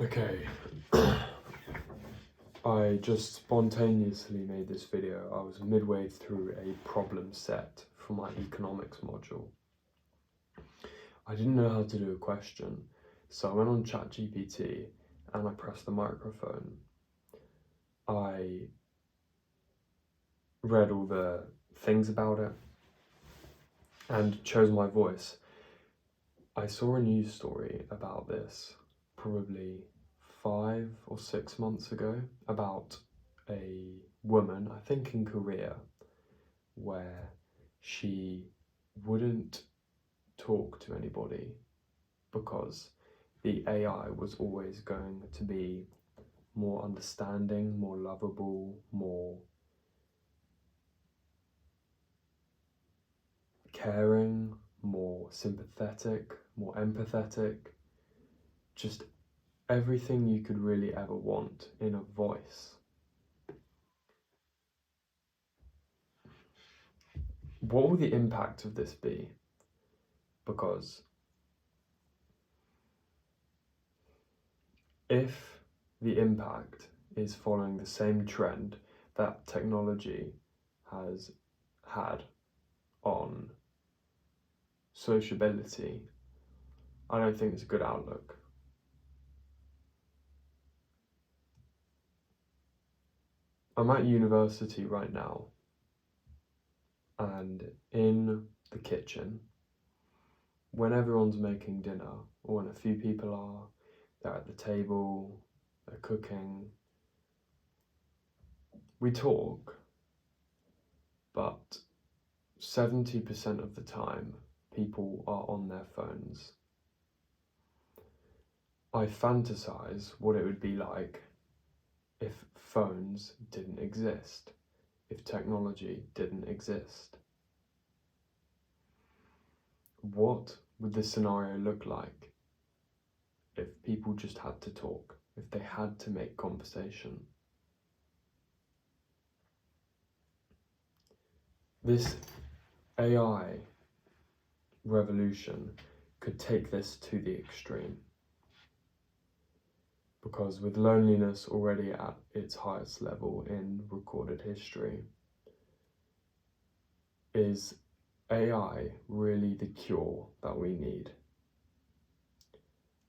Okay, I just spontaneously made this video. I was midway through a problem set for my economics module. I didn't know how to do a question, so I went on ChatGPT and I pressed the microphone. I read all the things about it and chose my voice. I saw a news story about this probably 5 or 6 months ago about a woman, I think in Korea, where she wouldn't talk to anybody because the AI was always going to be more understanding, more lovable, more caring, more sympathetic, more empathetic, just everything you could really ever want in a voice. What will the impact of this be? Because if the impact is following the same trend that technology has had on sociability, I don't think it's a good outlook. I'm at university right now, and in the kitchen, when everyone's making dinner, or when a few people are, they're at the table, they're cooking, we talk, but 70% of the time, people are on their phones. I fantasize what it would be like if phones didn't exist, if technology didn't exist. What would the scenario look like if people just had to talk, if they had to make conversation? This AI revolution could take this to the extreme, because with loneliness already at its highest level in recorded history, is AI really the cure that we need?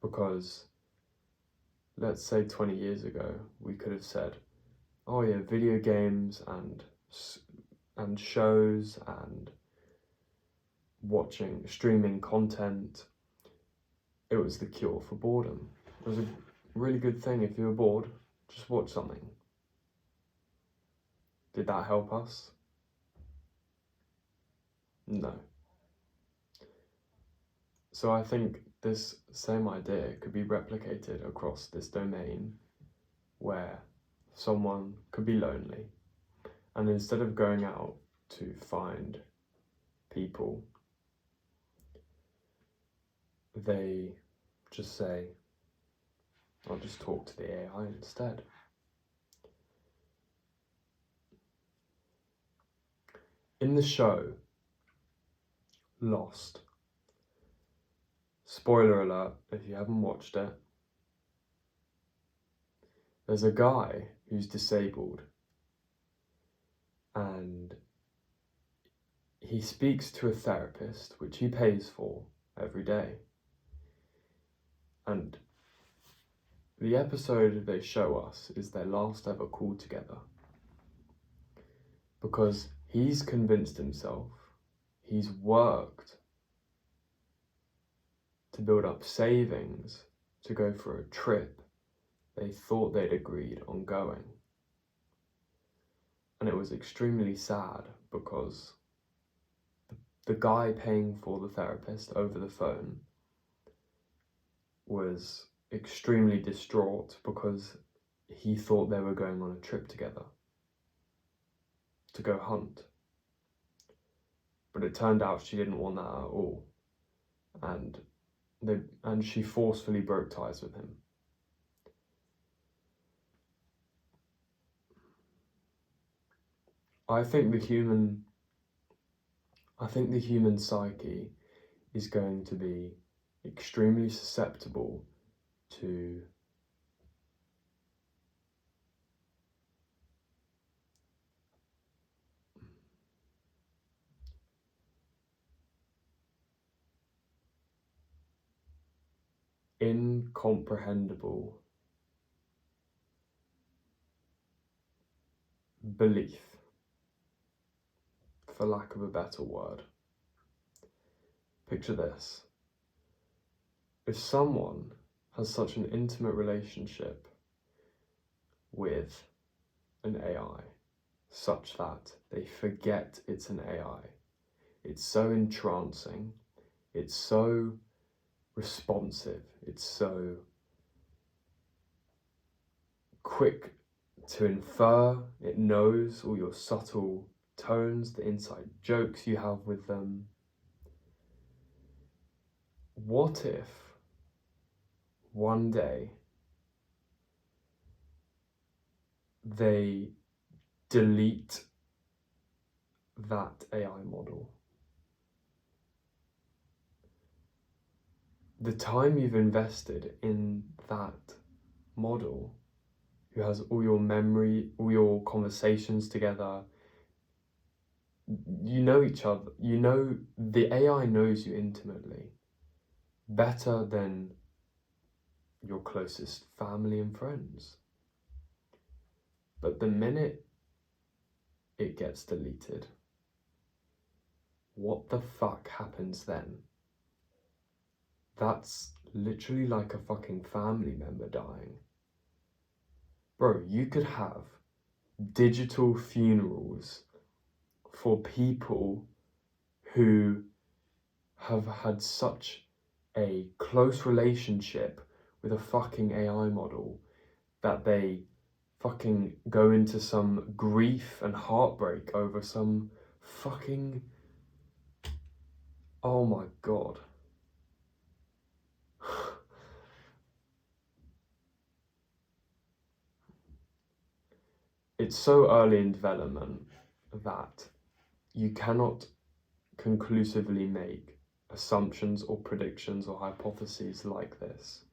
Because let's say 20 years ago, we could have said, oh yeah, video games and shows and streaming content, it was the cure for boredom. It was a really good thing. If you were bored, just watch something. Did that help us? No. So I think this same idea could be replicated across this domain, where someone could be lonely, and instead of going out to find people, they just say, I'll just talk to the AI instead. In the show Lost, spoiler alert if you haven't watched it, there's a guy who's disabled and he speaks to a therapist, which he pays for every day. And the episode they show us is their last ever call together, because he's convinced himself, he's worked to build up savings to go for a trip they thought they'd agreed on going. And it was extremely sad because the guy paying for the therapist over the phone was extremely distraught because he thought they were going on a trip together to go hunt. But it turned out she didn't want that at all. And she forcefully broke ties with him. I think the human psyche is going to be extremely susceptible to incomprehensible belief, for lack of a better word. Picture this. If someone has such an intimate relationship with an AI, such that they forget it's an AI, it's so entrancing, it's so responsive, it's so quick to infer, it knows all your subtle tones, the inside jokes you have with them. What if one day they delete that AI model? The time you've invested in that model, who has all your memory, all your conversations together, you know each other, you know, the AI knows you intimately, better than your closest family and friends. But the minute it gets deleted, what the fuck happens then? That's literally like a fucking family member dying. Bro, you could have digital funerals for people who have had such a close relationship with a fucking AI model that they fucking go into some grief and heartbreak over some fucking... Oh my god. It's so early in development that you cannot conclusively make assumptions or predictions or hypotheses like this.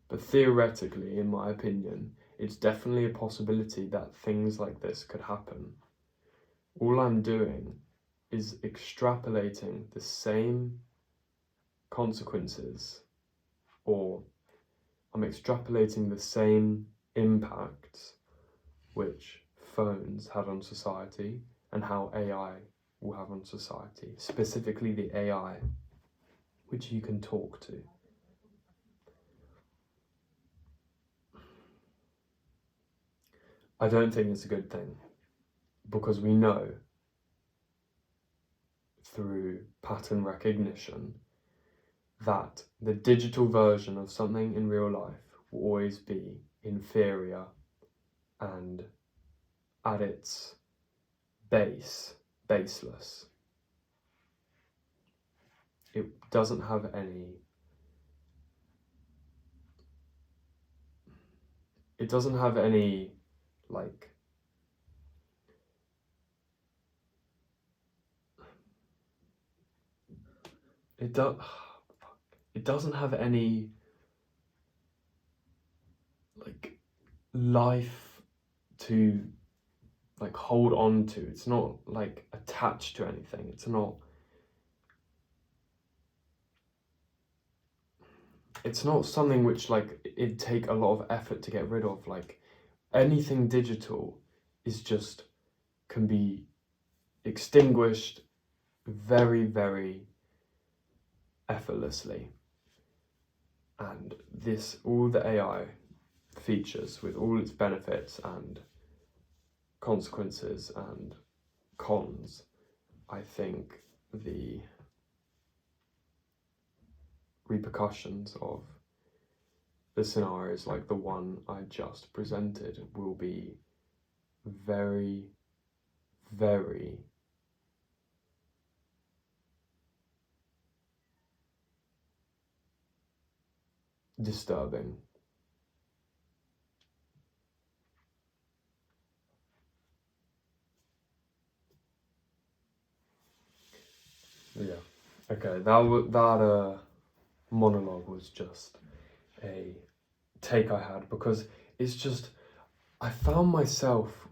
But theoretically, in my opinion, it's definitely a possibility that things like this could happen. All I'm doing is extrapolating the same consequences, or I'm extrapolating the same impacts which phones had on society and how AI will have on society, specifically the AI which you can talk to. I don't think it's a good thing, because we know through pattern recognition that the digital version of something in real life will always be inferior and at its base, baseless. It doesn't have any... It doesn't have any, like... It doesn't have any, like, life to, like, hold on to. It's not, like, attached to anything. It's not something which, like, it'd take a lot of effort to get rid of. Like, anything digital is just, can be extinguished very, very effortlessly. And this, all the AI features, with all its benefits and consequences and cons, I think the repercussions of the scenarios like the one I just presented will be very, very disturbing. Yeah. Okay, that monologue was just a take I had, because it's just, I found myself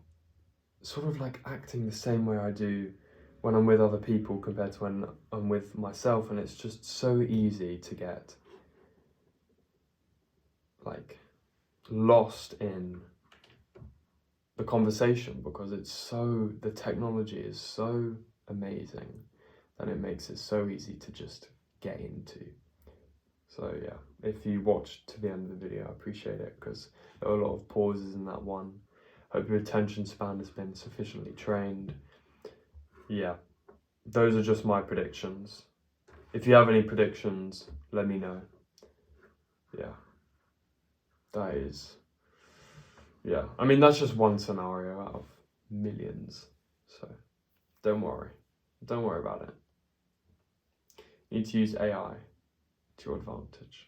sort of like acting the same way I do when I'm with other people compared to when I'm with myself, and it's just so easy to get like lost in the conversation, because the technology is so amazing that it makes it so easy to just get into. So yeah, if you watched to the end of the video, I appreciate it, because there were a lot of pauses in that one. Hope your attention span has been sufficiently trained. Yeah, those are just my predictions. If you have any predictions, let me know. Yeah, that is, yeah, I mean, that's just one scenario out of millions. So don't worry about it. You need to use AI to your advantage.